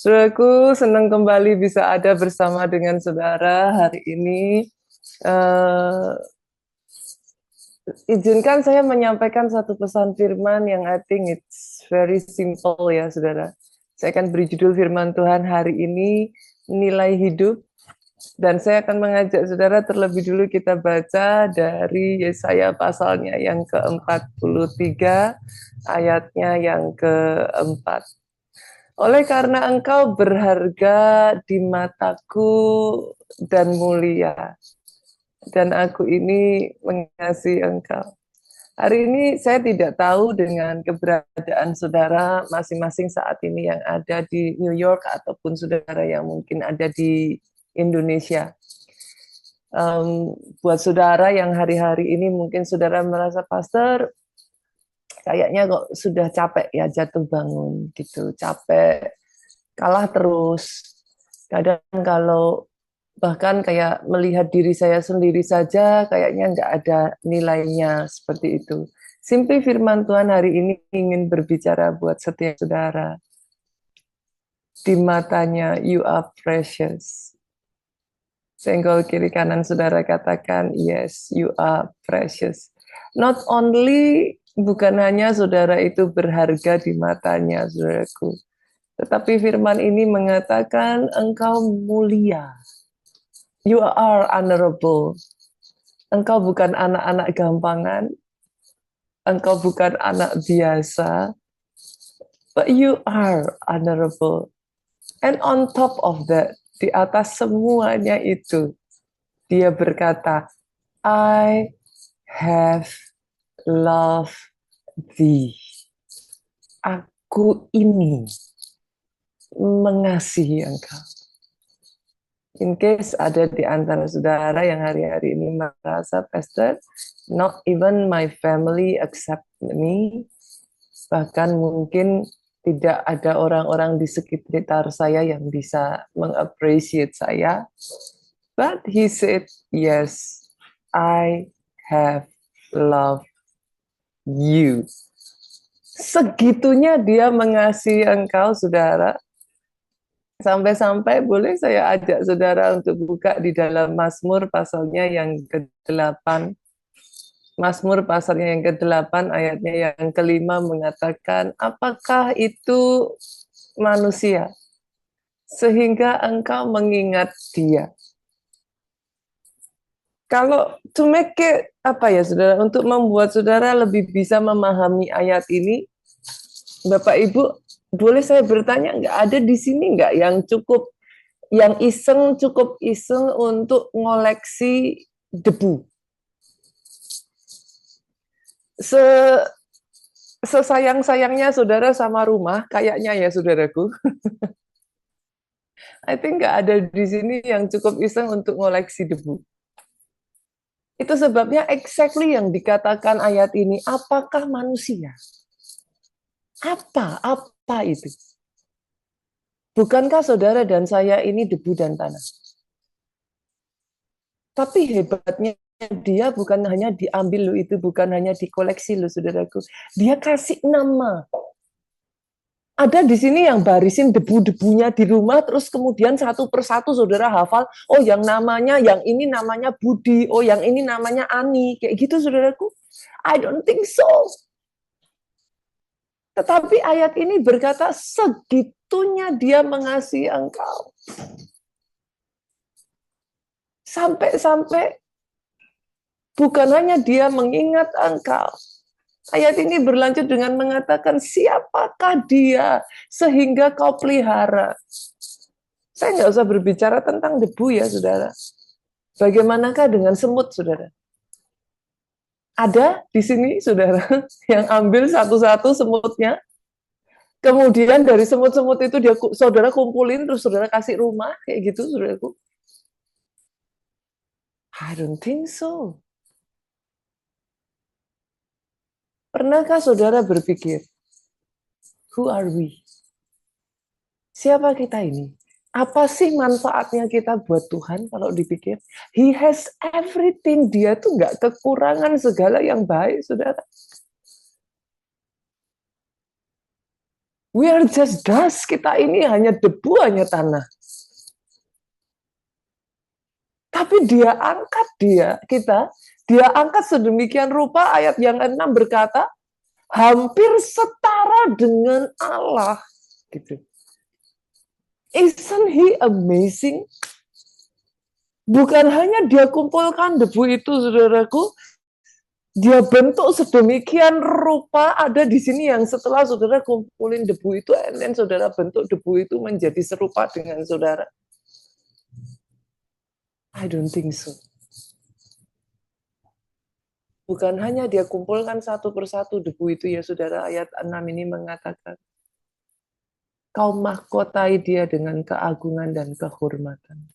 Saudaraku, senang kembali bisa ada bersama dengan saudara hari ini. Eh, izinkan saya menyampaikan satu pesan firman yang I think it's very simple ya, saudara. Saya akan beri judul firman Tuhan hari ini, nilai hidup. Dan saya akan mengajak saudara terlebih dulu kita baca dari Yesaya pasalnya yang ke-43, ayatnya yang keempat. Oleh karena engkau berharga di mataku dan mulia, dan aku ini mengasihi engkau. Hari ini saya tidak tahu dengan keberadaan saudara masing-masing saat ini yang ada di New York ataupun saudara yang mungkin ada di Indonesia. Buat saudara yang hari-hari ini mungkin saudara merasa, Pastor, kayaknya kok sudah capek ya jatuh bangun gitu, capek, kalah terus. Kadang kalau bahkan kayak melihat diri saya sendiri saja kayaknya nggak ada nilainya seperti itu. Simply firman Tuhan hari ini ingin berbicara buat setiap saudara. Di matanya you are precious. Senggol kiri kanan saudara katakan, yes, you are precious. Not only bukan hanya saudara itu berharga di matanya, saudaraku. Tetapi firman ini mengatakan engkau mulia. You are honorable. Engkau bukan anak-anak gampangan. Engkau bukan anak biasa. But you are honorable. And on top of that, di atas semuanya itu, dia berkata, I have loved thee. Aku ini mengasihi engkau. In case ada di antara saudara yang hari-hari ini merasa, Pastor, not even my family accept me, bahkan mungkin tidak ada orang-orang di sekitar saya yang bisa meng-appreciate saya. But he said, yes, I have loved you. Segitunya dia mengasihi engkau, saudara. Sampai-sampai boleh saya ajak saudara untuk buka di dalam Mazmur pasalnya yang ke-8. Mazmur pasalnya yang ke-8 ayatnya yang kelima mengatakan, apakah itu manusia sehingga engkau mengingat dia? Kalau to make it, apa ya saudara, untuk membuat saudara lebih bisa memahami ayat ini, Bapak Ibu, boleh saya bertanya, nggak ada di sini nggak yang cukup iseng untuk ngoleksi debu? Sesayang-sayangnya saudara sama rumah, kayaknya ya saudaraku, I think nggak ada di sini yang cukup iseng untuk ngoleksi debu. Itu sebabnya exactly yang dikatakan ayat ini, apakah manusia? Apa itu? Bukankah saudara dan saya ini debu dan tanah? Tapi hebatnya dia bukan hanya diambil loh, itu bukan hanya dikoleksi loh saudaraku. Dia kasih nama. Ada di sini yang barisin debu-debunya di rumah, terus kemudian satu persatu saudara hafal, oh yang namanya, yang ini namanya Budi, oh yang ini namanya Ani, kayak gitu saudaraku. I don't think so. Tetapi ayat ini berkata, segitunya dia mengasihi engkau. Sampai-sampai bukan hanya dia mengingat engkau. Ayat ini berlanjut dengan mengatakan, siapakah dia sehingga kau pelihara? Saya nggak usah berbicara tentang debu ya, saudara. Bagaimanakah dengan semut, saudara? Ada di sini, saudara, yang ambil satu-satu semutnya, kemudian dari semut-semut itu saudara kumpulin, terus saudara kasih rumah, kayak gitu, saudaraku. I don't think so. Pernahkah saudara berpikir, who are we? Siapa kita ini? Apa sih manfaatnya kita buat Tuhan kalau dipikir? He has everything. Dia tuh nggak kekurangan segala yang baik, saudara. We are just dust. Kita ini hanya debu, hanya tanah. Tapi dia angkat dia angkat sedemikian rupa. Ayat yang 6 berkata, hampir setara dengan Allah. Gitu. Isn't he amazing? Bukan hanya dia kumpulkan debu itu, saudaraku, dia bentuk sedemikian rupa. Ada di sini yang setelah saudara kumpulin debu itu, dan saudara bentuk debu itu menjadi serupa dengan saudara. I don't think so. Bukan hanya dia kumpulkan satu persatu debu itu ya saudara, ayat 6 ini mengatakan, kau mahkotai dia dengan keagungan dan kehormatan.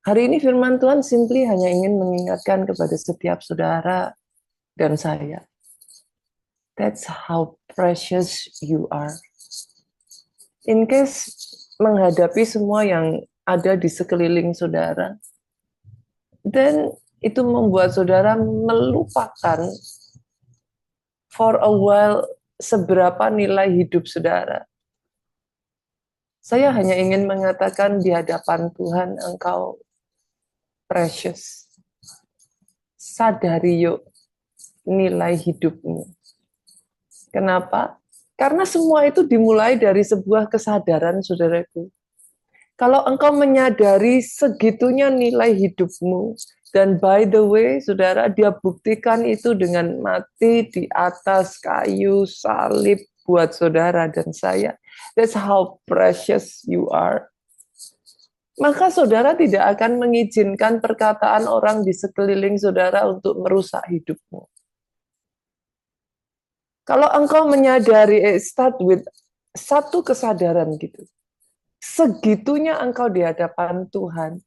Hari ini firman Tuhan simply hanya ingin mengingatkan kepada setiap saudara dan saya. That's how precious you are. In case menghadapi semua yang ada di sekeliling saudara, dan itu membuat saudara melupakan for a while seberapa nilai hidup saudara. Saya hanya ingin mengatakan di hadapan Tuhan, engkau precious. Sadari yuk nilai hidupmu. Kenapa? Karena semua itu dimulai dari sebuah kesadaran, saudaraku. Kalau engkau menyadari segitunya nilai hidupmu, dan by the way, saudara, dia buktikan itu dengan mati di atas kayu salib buat saudara dan saya. That's how precious you are. Maka saudara tidak akan mengizinkan perkataan orang di sekeliling saudara untuk merusak hidupmu. Kalau engkau menyadari, start with satu kesadaran gitu. Segitunya engkau di hadapan Tuhan,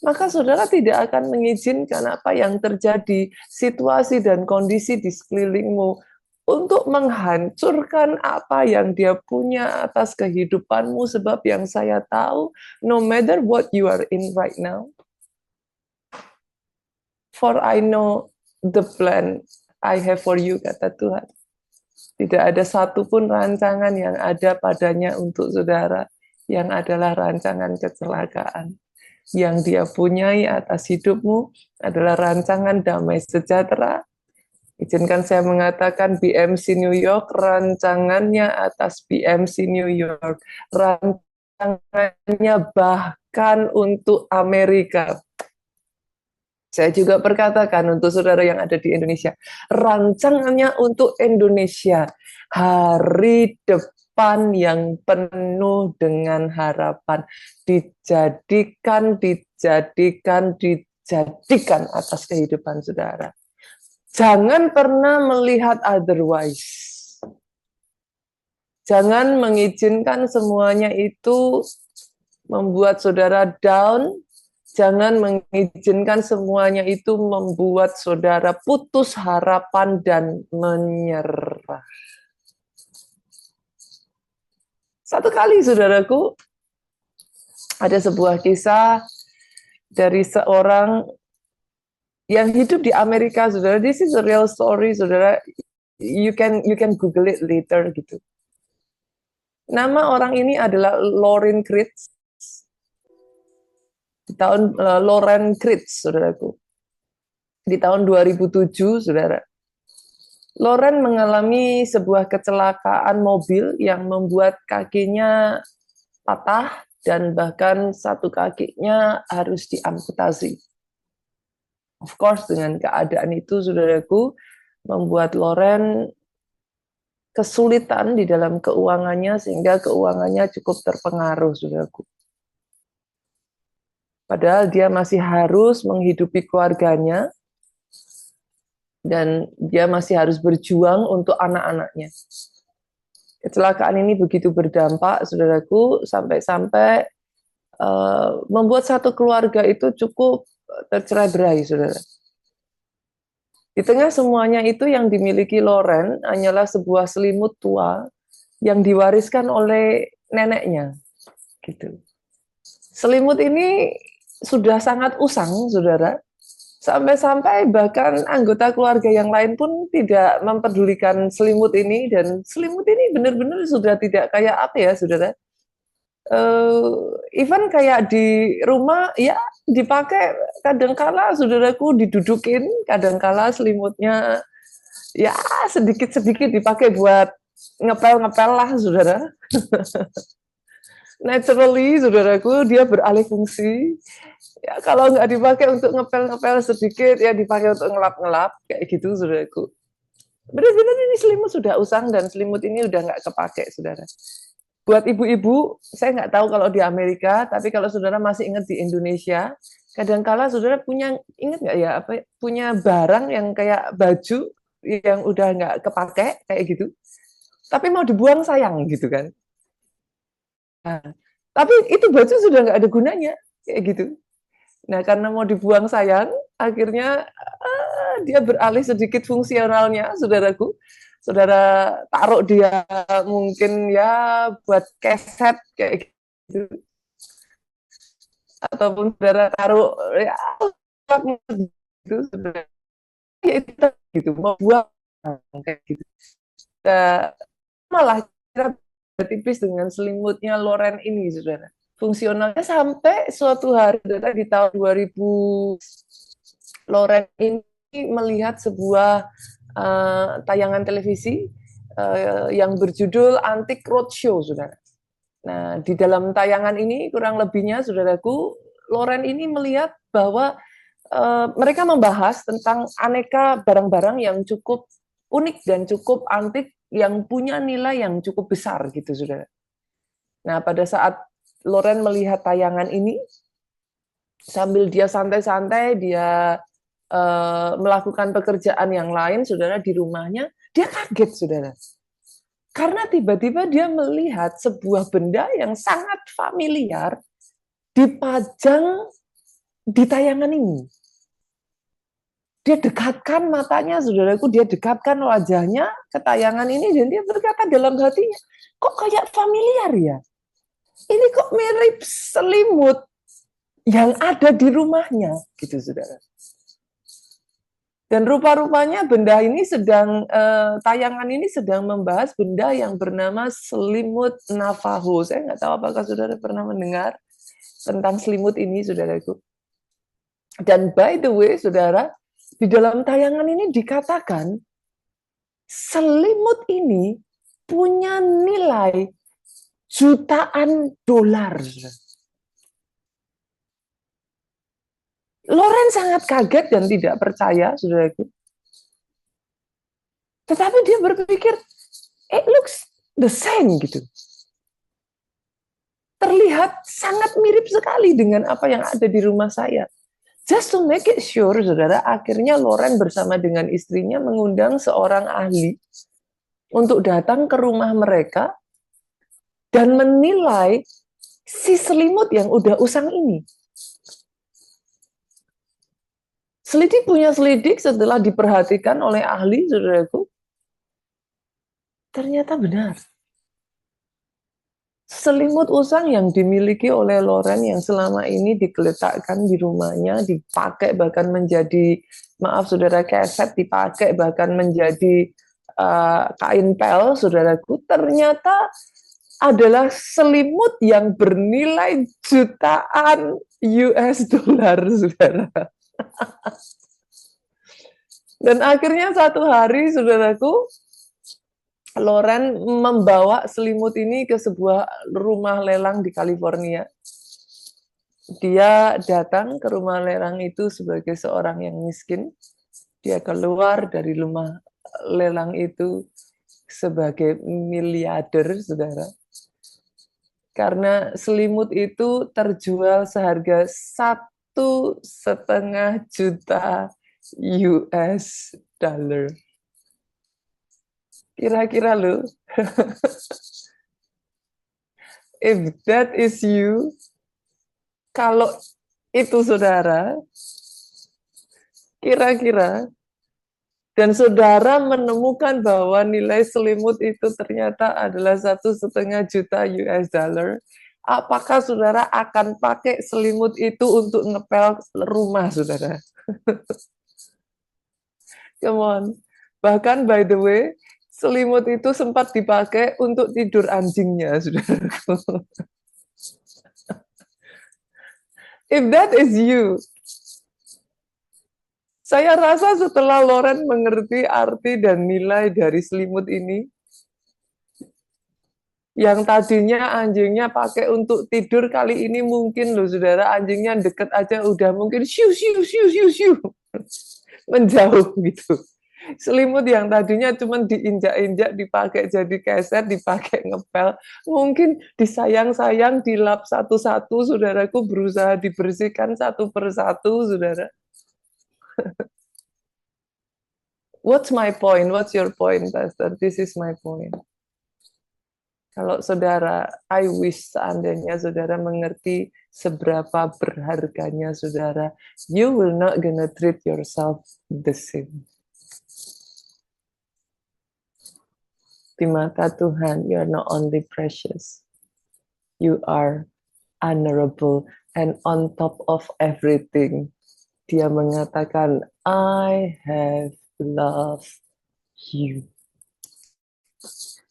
maka saudara tidak akan mengizinkan apa yang terjadi, situasi dan kondisi di sekelilingmu, untuk menghancurkan apa yang dia punya atas kehidupanmu, sebab yang saya tahu, no matter what you are in right now, for I know the plan I have for you, kata Tuhan. Tidak ada satupun rancangan yang ada padanya untuk saudara yang adalah rancangan kecelakaan. Yang dia punyai atas hidupmu adalah rancangan damai sejahtera. Izinkan saya mengatakan BMC New York, rancangannya atas BMC New York. Rancangannya bahkan untuk Amerika. Saya juga perkatakan untuk saudara yang ada di Indonesia, rancangannya untuk Indonesia. Hari depan yang penuh dengan harapan. Dijadikan atas kehidupan saudara. Jangan pernah melihat otherwise. Jangan mengizinkan semuanya itu membuat saudara down. Jangan mengizinkan semuanya itu membuat saudara putus harapan dan menyerah. Satu kali, saudaraku, ada sebuah kisah dari seorang yang hidup di Amerika, saudara. This is a real story, saudara. You can Google it later, gitu. Nama orang ini adalah Loren Kritz. Loren Kritz, saudaraku. Di tahun 2007, saudara. Loren mengalami sebuah kecelakaan mobil yang membuat kakinya patah dan bahkan satu kakinya harus diamputasi. Of course, dengan keadaan itu, saudaraku, membuat Loren kesulitan di dalam keuangannya sehingga keuangannya cukup terpengaruh, saudaraku. Padahal dia masih harus menghidupi keluarganya dan dia masih harus berjuang untuk anak-anaknya. Kecelakaan ini begitu berdampak, saudaraku, sampai-sampai membuat satu keluarga itu cukup tercerai-berai, saudara. Di tengah semuanya itu yang dimiliki Loren hanyalah sebuah selimut tua yang diwariskan oleh neneknya, gitu. Selimut ini sudah sangat usang, saudara. Sampai-sampai bahkan anggota keluarga yang lain pun tidak mempedulikan selimut ini, dan selimut ini benar-benar sudah tidak kayak apa ya, saudara. Even kayak di rumah ya dipakai, kadangkala saudaraku didudukin, kadangkala selimutnya ya sedikit-sedikit dipakai buat ngepel-ngepel lah, saudara. Naturally, saudaraku, dia beralih fungsi. Ya, kalau nggak dipakai untuk ngepel-ngepel sedikit, ya dipakai untuk ngelap-ngelap, kayak gitu, saudaraku. Benar-benar ini selimut sudah usang, dan selimut ini udah nggak kepake, saudara. Buat ibu-ibu, saya nggak tahu kalau di Amerika, tapi kalau saudara masih ingat di Indonesia, kadangkala saudara punya, ingat nggak ya, apa punya barang yang kayak baju yang udah nggak kepake, kayak gitu, tapi mau dibuang sayang gitu kan. Nah, tapi itu baju sudah nggak ada gunanya, kayak gitu. Nah, karena mau dibuang sayang, akhirnya dia beralih sedikit fungsionalnya, saudaraku. Saudara taruh dia mungkin ya buat keset kayak gitu, ataupun saudara taruh ya gitu, saudara. Ya itu gitu, mau buang kayak gitu. Nah, malah kira tipis dengan selimutnya Loren ini, saudara. Fungsionalnya sampai suatu hari, saudara, di tahun 2000, Loren ini melihat sebuah tayangan televisi yang berjudul Antique Roadshow, saudara. Nah, di dalam tayangan ini kurang lebihnya, saudaraku, Loren ini melihat bahwa mereka membahas tentang aneka barang-barang yang cukup unik dan cukup antik, yang punya nilai yang cukup besar gitu, saudara. Nah, pada saat Loren melihat tayangan ini, sambil dia santai-santai, dia melakukan pekerjaan yang lain, saudara, di rumahnya, dia kaget, saudara. Karena tiba-tiba dia melihat sebuah benda yang sangat familiar dipajang di tayangan ini. Dia dekatkan matanya, saudaraku, dia dekatkan wajahnya ke tayangan ini, dan dia berkata dalam hatinya, kok kayak familiar ya? Ini kok mirip selimut yang ada di rumahnya, gitu, saudara. Dan rupa-rupanya benda ini sedang, tayangan ini sedang membahas benda yang bernama selimut Navajo. Saya nggak tahu apakah saudara pernah mendengar tentang selimut ini, saudaraku. Dan by the way, saudara, di dalam tayangan ini dikatakan selimut ini punya nilai jutaan dolar. Loren sangat kaget dan tidak percaya, saudaraku. Tetapi dia berpikir, it looks the same gitu. Terlihat sangat mirip sekali dengan apa yang ada di rumah saya. Just to make it sure, saudara, akhirnya Loren bersama dengan istrinya mengundang seorang ahli untuk datang ke rumah mereka dan menilai si selimut yang udah usang ini. Selidik punya selidik, setelah diperhatikan oleh ahli, saudaraku, ternyata benar. Selimut usang yang dimiliki oleh Loren yang selama ini digeletakkan di rumahnya, dipakai bahkan menjadi, maaf saudara, keset, dipakai bahkan menjadi kain pel, saudaraku, ternyata adalah selimut yang bernilai jutaan US dollar, saudara. Dan akhirnya satu hari, saudaraku, Loren membawa selimut ini ke sebuah rumah lelang di California. Dia datang ke rumah lelang itu sebagai seorang yang miskin. Dia keluar dari rumah lelang itu sebagai miliarder, saudara. Karena selimut itu terjual seharga 1,5 juta US dollar. Kira-kira lo, if that is you, kalau itu saudara, kira-kira, dan saudara menemukan bahwa nilai selimut itu ternyata adalah 1,5 juta US dollar, apakah saudara akan pakai selimut itu untuk ngepel rumah, saudara? Come on. Bahkan by the way, selimut itu sempat dipakai untuk tidur anjingnya, saudaraku. If that is you, saya rasa setelah Loren mengerti arti dan nilai dari selimut ini, yang tadinya anjingnya pakai untuk tidur, kali ini mungkin loh saudara, anjingnya deket aja udah mungkin siu siu siu siu siu menjauh gitu. Selimut yang tadinya cuma diinjak-injak, dipakai jadi keset, dipakai ngepel, mungkin disayang-sayang, dilap satu-satu, saudaraku, berusaha dibersihkan satu persatu, saudara. What's my point? What's your point, Pastor? This is my point. Kalau saudara, I wish seandainya saudara mengerti seberapa berharganya saudara, you will not gonna treat yourself the same. Di mata Tuhan, you are not only precious, you are honorable, and on top of everything, dia mengatakan, I have loved you.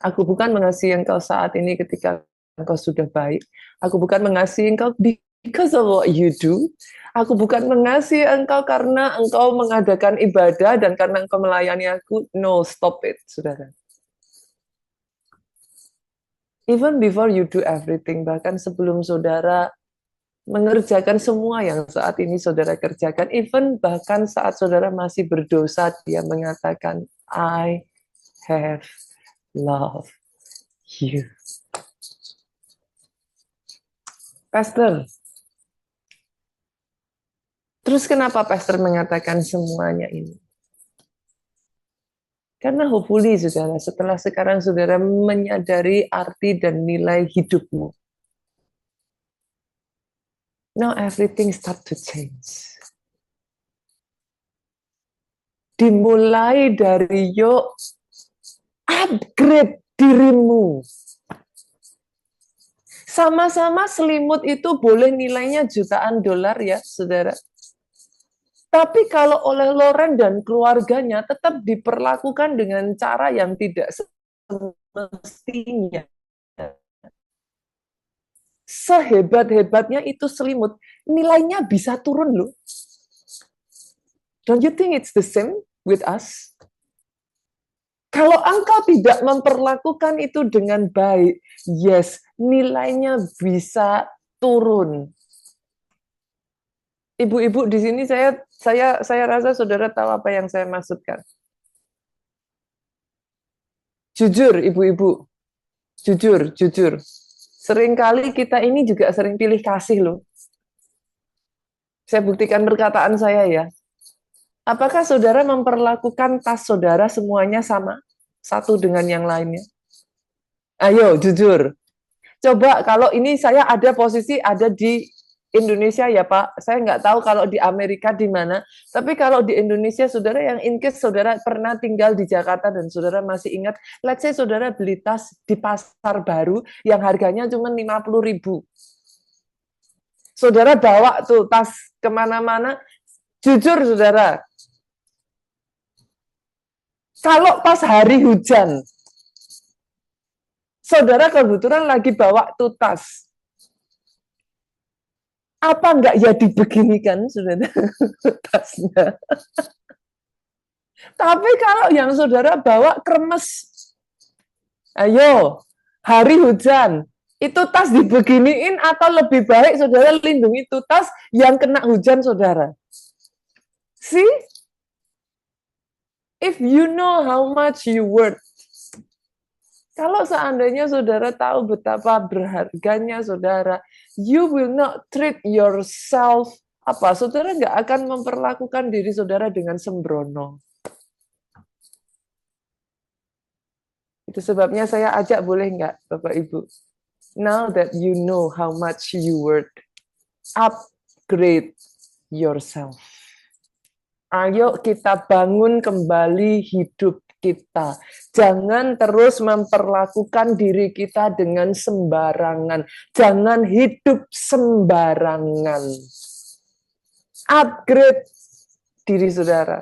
Aku bukan mengasihi engkau saat ini ketika engkau sudah baik. Aku bukan mengasihi engkau because of what you do. Aku bukan mengasihi engkau karena engkau mengadakan ibadah dan karena engkau melayani aku. No, stop it, saudara. Even before you do everything, bahkan sebelum saudara mengerjakan semua yang saat ini saudara kerjakan, even bahkan saat saudara masih berdosa, dia mengatakan, I have love you. Pastor, terus kenapa Pastor mengatakan semuanya ini? Karena hopefully saudara, setelah sekarang saudara menyadari arti dan nilai hidupmu, now everything start to change. Dimulai dari yuk upgrade dirimu. Sama-sama selimut itu boleh nilainya jutaan dolar ya, saudara. Tapi kalau oleh Loren dan keluarganya tetap diperlakukan dengan cara yang tidak semestinya. Sehebat-hebatnya itu selimut, nilainya bisa turun loh. Don't you think it's the same with us? Kalau engkau tidak memperlakukan itu dengan baik, yes, nilainya bisa turun. Ibu-ibu di sini saya rasa saudara tahu apa yang saya maksudkan. Jujur, ibu-ibu. Jujur. Seringkali kita ini juga sering pilih kasih loh. Saya buktikan perkataan saya ya. Apakah saudara memperlakukan tas saudara semuanya sama? Satu dengan yang lainnya? Ayo, jujur. Coba kalau ini saya ada posisi ada di Indonesia ya Pak. Saya nggak tahu kalau di Amerika di mana. Tapi kalau di Indonesia, saudara yang in case saudara pernah tinggal di Jakarta dan saudara masih ingat, let's say saudara beli tas di pasar baru yang harganya cuma 50.000. Saudara bawa tuh tas kemana-mana, jujur saudara, kalau pas hari hujan, saudara kebetulan lagi bawa tuh tas, apa enggak ya dibeginikan, saudara, tasnya. Tapi kalau yang saudara bawa kremes, ayo, hari hujan, itu tas dibeginiin atau lebih baik saudara lindungi itu tas yang kena hujan saudara. See? If you know how much you worth, kalau seandainya saudara tahu betapa berharganya saudara, you will not treat yourself saudara nggak akan memperlakukan diri saudara dengan sembrono. Itu sebabnya saya ajak, boleh nggak Bapak Ibu? Now that you know how much you worth, upgrade yourself. Ayo kita bangun kembali hidup kita. Jangan terus memperlakukan diri kita dengan sembarangan. Jangan hidup sembarangan. Upgrade diri saudara.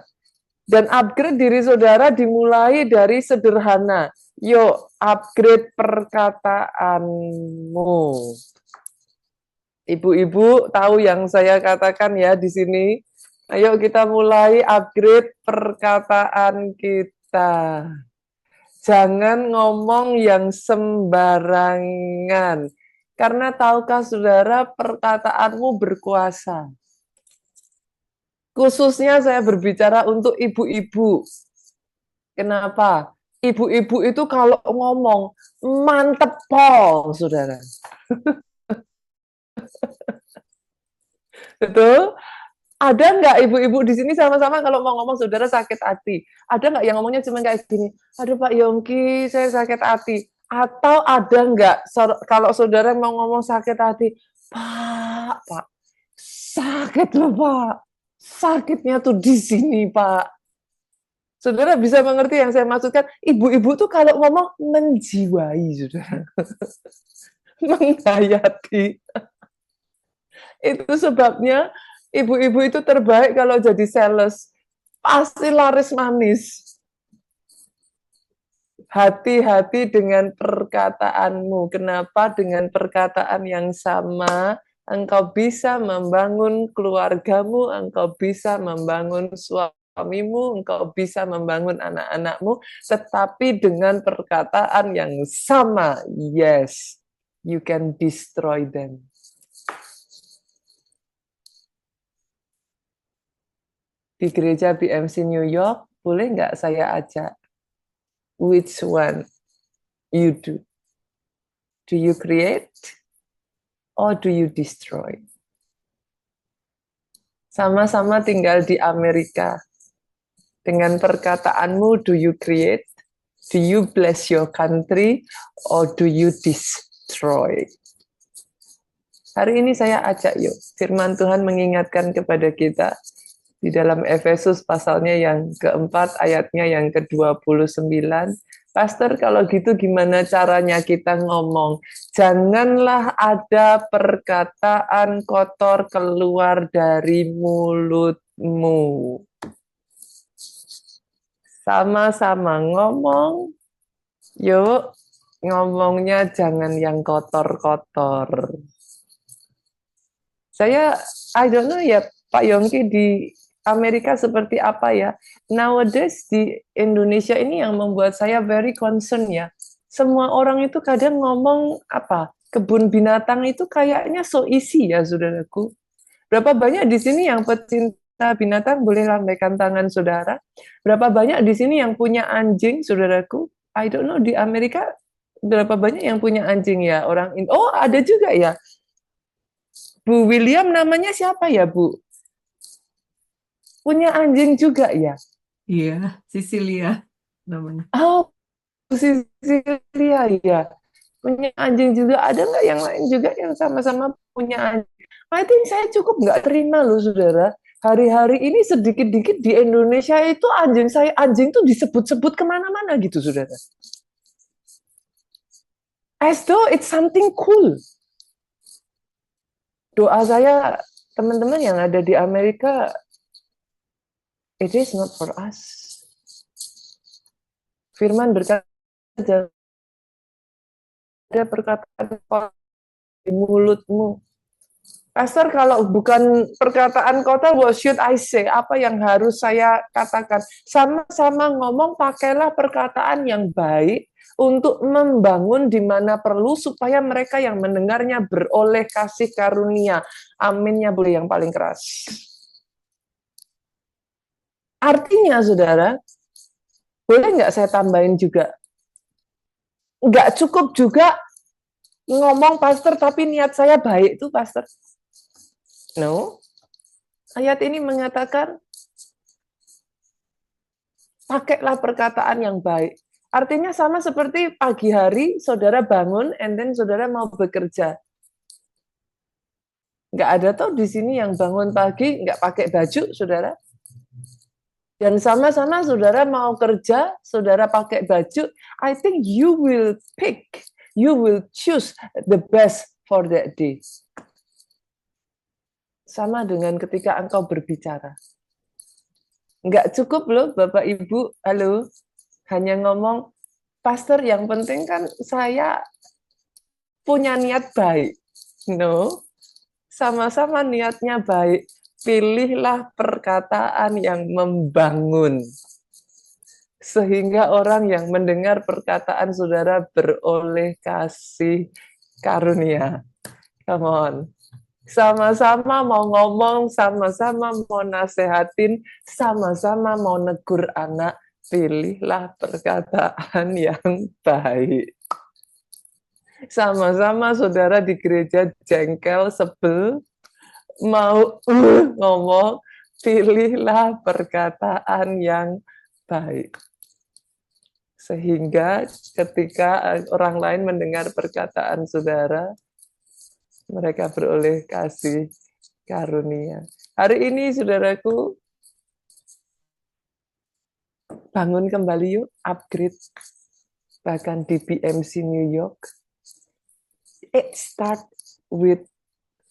Dan upgrade diri saudara dimulai dari sederhana. Yuk, upgrade perkataanmu. Ibu-ibu tahu yang saya katakan ya di sini. Ayo kita mulai upgrade perkataan kita. Jangan ngomong yang sembarangan. Karena tahukah saudara, perkataanmu berkuasa. Khususnya saya berbicara untuk ibu-ibu. Kenapa? Ibu-ibu itu kalau ngomong, mantep pol, saudara. Betul? Ada nggak ibu-ibu di sini sama-sama kalau mau ngomong saudara sakit hati? Ada nggak yang ngomongnya cuma kayak gini? Aduh Pak Yongki, saya sakit hati. Atau ada nggak kalau saudara mau ngomong sakit hati, Pak, sakit loh Pak. Sakitnya tuh di sini Pak. Saudara bisa mengerti yang saya maksudkan? Ibu-ibu tuh kalau ngomong menjiwai, saudara. Menghayati. Itu sebabnya ibu-ibu itu terbaik kalau jadi sales. Pasti laris manis. Hati-hati dengan perkataanmu. Kenapa? Dengan perkataan yang sama, engkau bisa membangun keluargamu, engkau bisa membangun suamimu, engkau bisa membangun anak-anakmu, tetapi dengan perkataan yang sama, yes, you can destroy them. Di gereja BMC New York, boleh nggak saya ajak? Which one you do? Do you create or do you destroy? Sama-sama tinggal di Amerika. Dengan perkataanmu, do you create? Do you bless your country or do you destroy? Hari ini saya ajak yuk, firman Tuhan mengingatkan kepada kita di dalam Efesus pasalnya yang keempat, ayatnya yang ke-29. Pastor, kalau gitu gimana caranya kita ngomong? Janganlah ada perkataan kotor keluar dari mulutmu. Sama-sama ngomong, yuk ngomongnya jangan yang kotor-kotor. I don't know ya Pak Yongki di Amerika seperti apa ya. Nowadays di Indonesia ini yang membuat saya very concern ya. Semua orang itu kadang ngomong apa? Kebun binatang itu kayaknya so easy ya, saudaraku. Berapa banyak di sini yang pecinta binatang, boleh lambaikan tangan saudara? Berapa banyak di sini yang punya anjing, saudaraku? I don't know di Amerika berapa banyak yang punya anjing ya orang. Oh ada juga ya. Bu William namanya siapa ya Bu? Punya anjing juga ya? Iya, Sisilia namanya. Oh, Sisilia ya. Punya anjing juga. Ada nggak yang lain juga yang sama-sama punya anjing? I think saya cukup nggak terima loh, saudara. Hari-hari ini sedikit-dikit di Indonesia itu anjing tuh disebut-sebut kemana-mana gitu, saudara. As though it's something cool. Doa saya, teman-teman yang ada di Amerika, it is not for us. Firman berkata, ada perkataan di mulutmu. Pastor, kalau bukan perkataan kotor, what should I say? Apa yang harus saya katakan? Sama-sama ngomong, pakailah perkataan yang baik untuk membangun di mana perlu, supaya mereka yang mendengarnya beroleh kasih karunia. Aminnya boleh yang paling keras. Artinya, saudara, boleh nggak saya tambahin juga? Nggak cukup juga ngomong, pastor, tapi niat saya baik tuh, pastor. No. Ayat ini mengatakan, pakailah perkataan yang baik. Artinya sama seperti pagi hari, saudara bangun, and then saudara mau bekerja. Nggak ada tuh di sini yang bangun pagi, nggak pakai baju, saudara. Dan sama-sama saudara mau kerja, saudara pakai baju, I think you will choose the best for that day. Sama dengan ketika engkau berbicara. Nggak cukup loh Bapak Ibu, halo, hanya ngomong, pastor yang penting kan saya punya niat baik. No, sama-sama niatnya baik. Pilihlah perkataan yang membangun. Sehingga orang yang mendengar perkataan saudara beroleh kasih karunia. Come on. Sama-sama mau ngomong, sama-sama mau nasehatin, sama-sama mau negur anak, pilihlah perkataan yang baik. Sama-sama saudara di gereja jengkel, sebel, mau ngomong, pilihlah perkataan yang baik. Sehingga ketika orang lain mendengar perkataan saudara, mereka beroleh kasih karunia. Hari ini, saudaraku, bangun kembali yuk, upgrade. Bahkan di BMC New York, it start with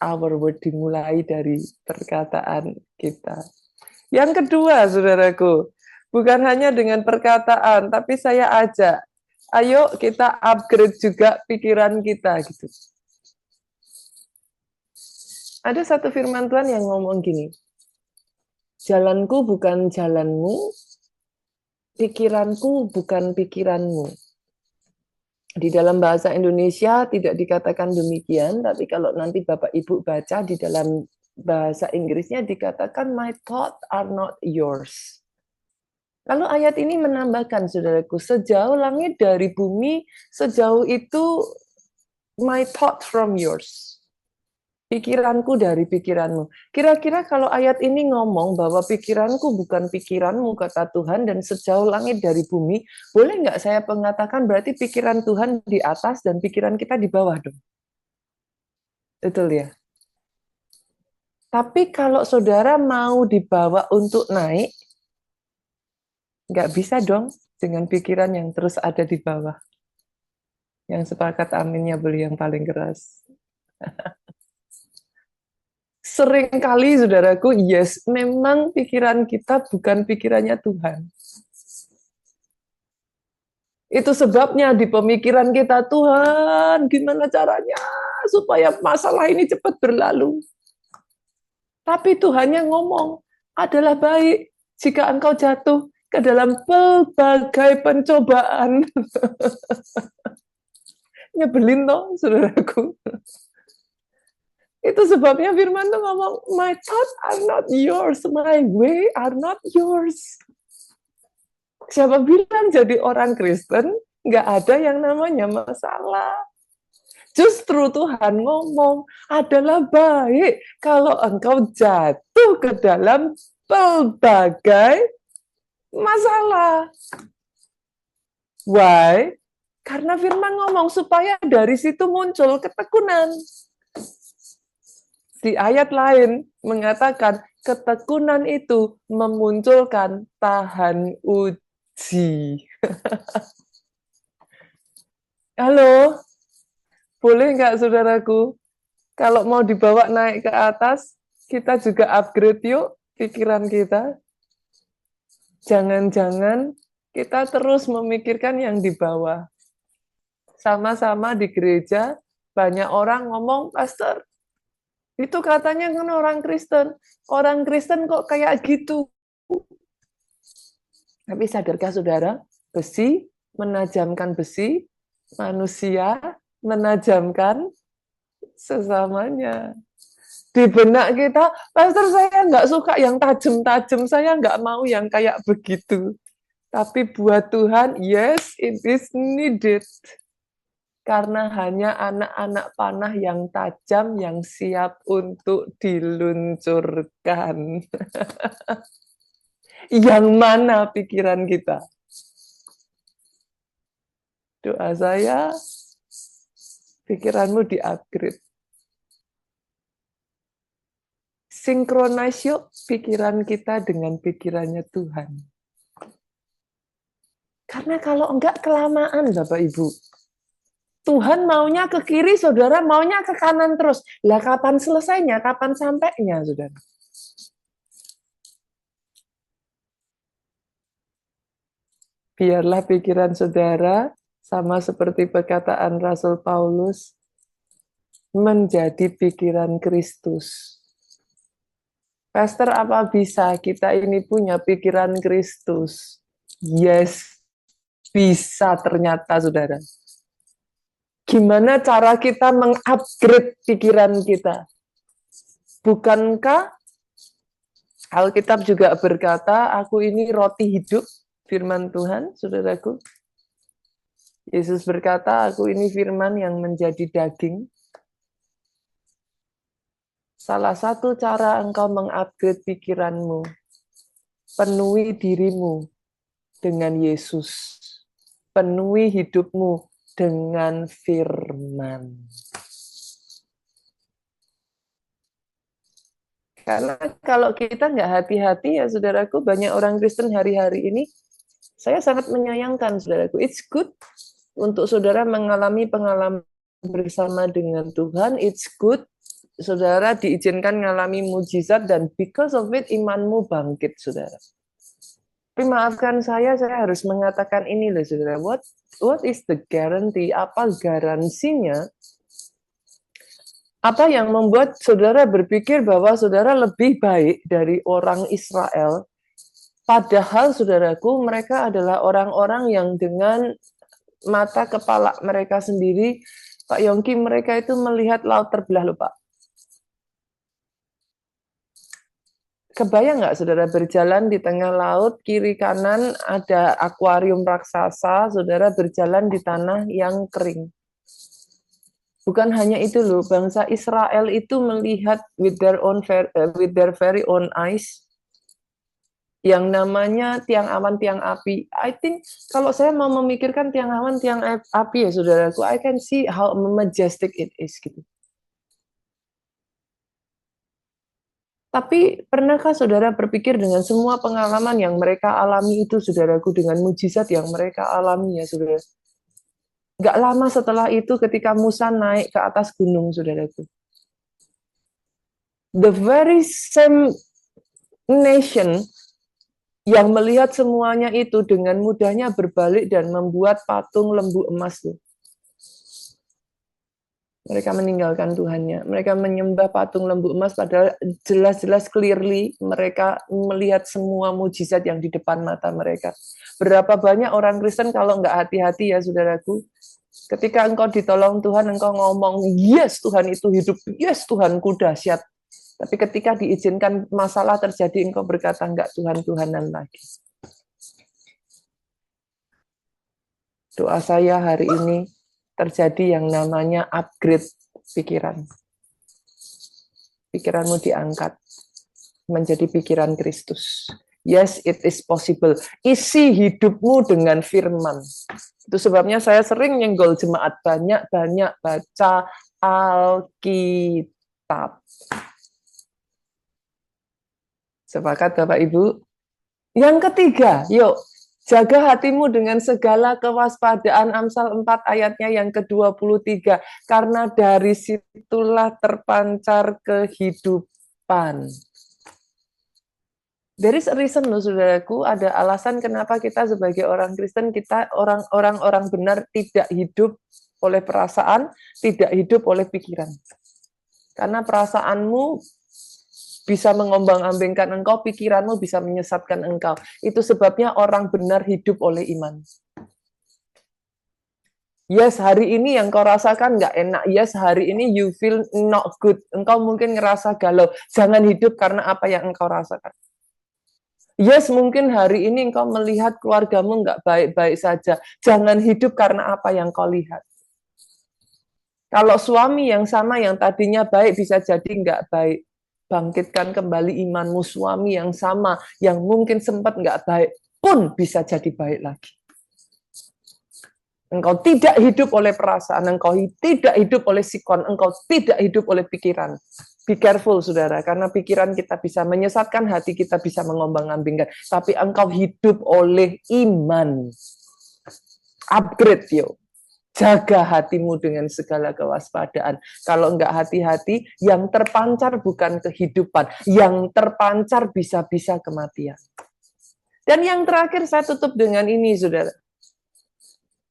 our word, dimulai dari perkataan kita. Yang kedua, saudaraku, bukan hanya dengan perkataan, tapi saya ajak, ayo kita upgrade juga pikiran kita, gitu. Ada satu firman Tuhan yang ngomong gini, jalanku bukan jalanmu, pikiranku bukan pikiranmu. Di dalam bahasa Indonesia tidak dikatakan demikian, tapi kalau nanti Bapak Ibu baca di dalam bahasa Inggrisnya dikatakan, my thoughts are not yours. Lalu ayat ini menambahkan, saudaraku, sejauh langit dari bumi, sejauh itu my thought from yours. Pikiranku dari pikiranmu. Kira-kira kalau ayat ini ngomong bahwa pikiranku bukan pikiranmu, kata Tuhan, dan sejauh langit dari bumi, boleh nggak saya mengatakan berarti pikiran Tuhan di atas dan pikiran kita di bawah dong? Betul ya? Tapi kalau saudara mau dibawa untuk naik, nggak bisa dong dengan pikiran yang terus ada di bawah. Yang sepakat aminnya beli yang paling keras. Seringkali, saudaraku, yes, memang pikiran kita bukan pikirannya Tuhan. Itu sebabnya di pemikiran kita, Tuhan, gimana caranya supaya masalah ini cepat berlalu. Tapi Tuhannya ngomong, adalah baik jika engkau jatuh ke dalam pelbagai pencobaan. Nyebelin toh, saudaraku. Itu sebabnya firman tuh ngomong, my thoughts are not yours, my way are not yours. Siapa bilang jadi orang Kristen nggak ada yang namanya masalah. Justru Tuhan ngomong, adalah baik kalau engkau jatuh ke dalam pelbagai masalah. Why? Karena firman ngomong supaya dari situ muncul ketekunan. Di ayat lain mengatakan ketekunan itu memunculkan tahan uji. Halo, boleh nggak saudaraku? Kalau mau dibawa naik ke atas, kita juga upgrade yuk pikiran kita. Jangan-jangan kita terus memikirkan yang di bawah. Sama-sama di gereja, banyak orang ngomong, Pastor, itu katanya kan orang Kristen. Orang Kristen kok kayak gitu? Tapi sadarkah saudara, besi menajamkan besi, manusia menajamkan sesamanya. Di benak kita, Pastor saya nggak suka yang tajam-tajam, saya nggak mau yang kayak begitu. Tapi buat Tuhan, yes, it is needed. Karena hanya anak-anak panah yang tajam yang siap untuk diluncurkan. Yang mana pikiran kita? Doa saya, pikiranmu di-upgrade. Sinkronize yuk pikiran kita dengan pikirannya Tuhan. Karena kalau enggak kelamaan, Bapak Ibu. Tuhan maunya ke kiri, saudara maunya ke kanan terus. Lah kapan selesainya, kapan sampainya, saudara? Biarlah pikiran saudara, sama seperti perkataan Rasul Paulus, menjadi pikiran Kristus. Pastor, apa bisa kita ini punya pikiran Kristus? Yes, bisa ternyata, saudara. Gimana cara kita mengupgrade pikiran kita? Bukankah Alkitab juga berkata, aku ini roti hidup, firman Tuhan, saudaraku. Yesus berkata, aku ini firman yang menjadi daging. Salah satu cara engkau mengupgrade pikiranmu, penuhi dirimu dengan Yesus. Penuhi hidupmu dengan firman. Karena kalau kita nggak hati-hati ya saudaraku, banyak orang Kristen hari-hari ini, saya sangat menyayangkan saudaraku. It's good untuk saudara mengalami pengalaman bersama dengan Tuhan. It's good saudara diizinkan mengalami mujizat dan because of it imanmu bangkit saudara. Tapi maafkan saya harus mengatakan ini loh saudara. What is the guarantee? Apa garansinya? Apa yang membuat saudara berpikir bahwa saudara lebih baik dari orang Israel? Padahal saudaraku, mereka adalah orang-orang yang dengan mata kepala mereka sendiri, Pak Yongki, mereka itu melihat laut terbelah loh Pak. Kebayang nggak saudara berjalan di tengah laut, kiri kanan ada akuarium raksasa, saudara berjalan di tanah yang kering. Bukan hanya itu loh, bangsa Israel itu melihat with their very own eyes yang namanya tiang awan, tiang api. I think kalau saya mau memikirkan tiang awan, tiang api ya saudaraku, I can see how majestic it is gitu. Tapi pernahkah saudara berpikir dengan semua pengalaman yang mereka alami itu saudaraku, dengan mujizat yang mereka alami ya saudara. Gak lama setelah itu ketika Musa naik ke atas gunung, saudaraku. The very same nation yang melihat semuanya itu dengan mudahnya berbalik dan membuat patung lembu emas. Mereka meninggalkan Tuhannya. Mereka menyembah patung lembu emas padahal jelas-jelas clearly mereka melihat semua mujizat yang di depan mata mereka. Berapa banyak orang Kristen kalau nggak hati-hati ya saudaraku, ketika engkau ditolong Tuhan, engkau ngomong, yes Tuhan itu hidup, yes Tuhanku dahsyat. Tapi ketika diizinkan masalah terjadi, engkau berkata, enggak Tuhan-Tuhanan lagi. Doa saya hari ini terjadi yang namanya upgrade pikiran. Pikiranmu diangkat menjadi pikiran Kristus. Yes, it is possible. Isi hidupmu dengan firman. Itu sebabnya saya sering nyenggol jemaat, banyak-banyak baca Alkitab. Sepakat Bapak Ibu? Yang ketiga, yuk, jaga hatimu dengan segala kewaspadaan, Amsal 4 ayatnya yang ke-23. Karena dari situlah terpancar kehidupan. There is a reason loh saudaraku, ada alasan kenapa kita sebagai orang Kristen, kita orang-orang benar tidak hidup oleh perasaan, tidak hidup oleh pikiran. Karena perasaanmu bisa mengombang-ambingkan engkau, pikiranmu bisa menyesatkan engkau. Itu sebabnya orang benar hidup oleh iman. Yes, hari ini yang kau rasakan nggak enak. Yes, hari ini you feel not good. Engkau mungkin ngerasa galau. Jangan hidup karena apa yang engkau rasakan. Yes, mungkin hari ini engkau melihat keluargamu nggak baik-baik saja. Jangan hidup karena apa yang kau lihat. Kalau suami yang sama yang tadinya baik bisa jadi nggak baik. Bangkitkan kembali imanmu, suami yang sama yang mungkin sempat nggak baik pun bisa jadi baik lagi. Engkau tidak hidup oleh perasaan, engkau tidak hidup oleh sikon, engkau tidak hidup oleh pikiran. Be careful, saudara, karena pikiran kita bisa menyesatkan, hati kita bisa mengombang-ambingkan. Tapi engkau hidup oleh iman. Upgrade, yo. Jaga hatimu dengan segala kewaspadaan. Kalau enggak hati-hati, yang terpancar bukan kehidupan. Yang terpancar bisa-bisa kematian. Dan yang terakhir saya tutup dengan ini, saudara.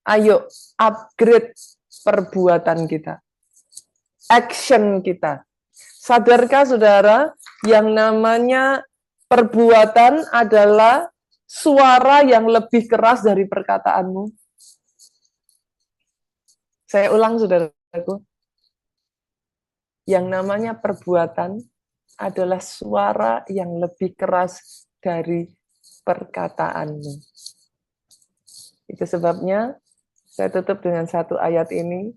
Ayo upgrade perbuatan kita, action kita. Sadarkah saudara, yang namanya perbuatan adalah suara yang lebih keras dari perkataanmu? Saya ulang saudaraku. Yang namanya perbuatan adalah suara yang lebih keras dari perkataanmu. Itu sebabnya saya tutup dengan satu ayat ini.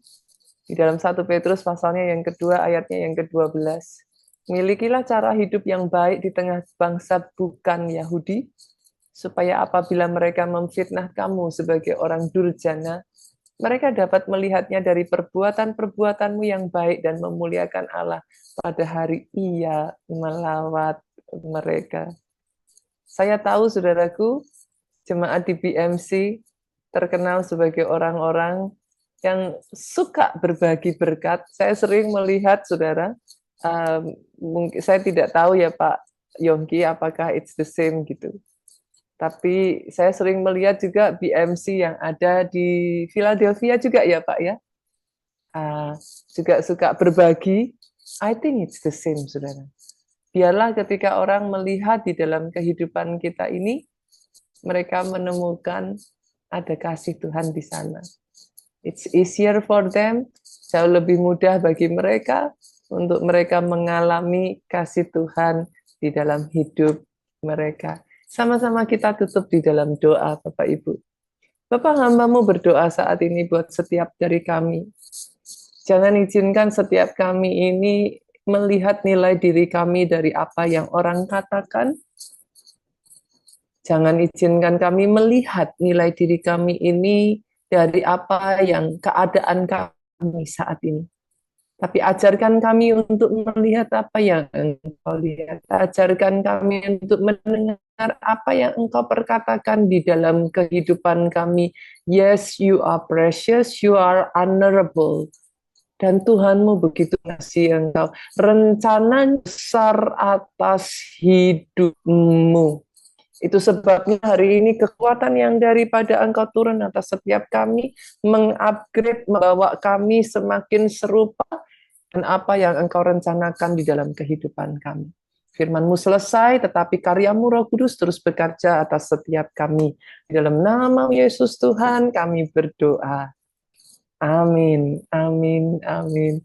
Di dalam 1 Petrus pasalnya yang kedua, ayatnya yang ke-12. Milikilah cara hidup yang baik di tengah bangsa bukan Yahudi, supaya apabila mereka memfitnah kamu sebagai orang durjana, mereka dapat melihatnya dari perbuatan-perbuatanmu yang baik dan memuliakan Allah pada hari Ia melawat mereka. Saya tahu, saudaraku, jemaat di BMC terkenal sebagai orang-orang yang suka berbagi berkat. Saya sering melihat, saudara, mungkin saya tidak tahu ya Pak Yongki, apakah it's the same gitu. Tapi saya sering melihat juga BMC yang ada di Philadelphia juga ya Pak ya, juga suka berbagi. I think it's the same, saudara. Biarlah ketika orang melihat di dalam kehidupan kita ini, mereka menemukan ada kasih Tuhan di sana. It's easier for them, jauh lebih mudah bagi mereka untuk mereka mengalami kasih Tuhan di dalam hidup mereka. Sama-sama kita tutup di dalam doa, Bapak Ibu. Bapak hambamu berdoa saat ini buat setiap dari kami. Jangan izinkan setiap kami ini melihat nilai diri kami dari apa yang orang katakan. Jangan izinkan kami melihat nilai diri kami ini dari apa yang keadaan kami saat ini. Tapi ajarkan kami untuk melihat apa yang Engkau lihat. Ajarkan kami untuk mendengar apa yang Engkau perkatakan di dalam kehidupan kami. Yes, you are precious, you are honorable. Dan Tuhanmu begitu kasih Engkau. Rencana besar atas hidupmu. Itu sebabnya hari ini kekuatan yang daripada Engkau turun atas setiap kami, mengupgrade, membawa kami semakin serupa dan apa yang Engkau rencanakan di dalam kehidupan kami. Firman-Mu selesai, tetapi karya-Mu Roh Kudus terus bekerja atas setiap kami. Di dalam nama Yesus Tuhan kami berdoa. Amin, amin, amin.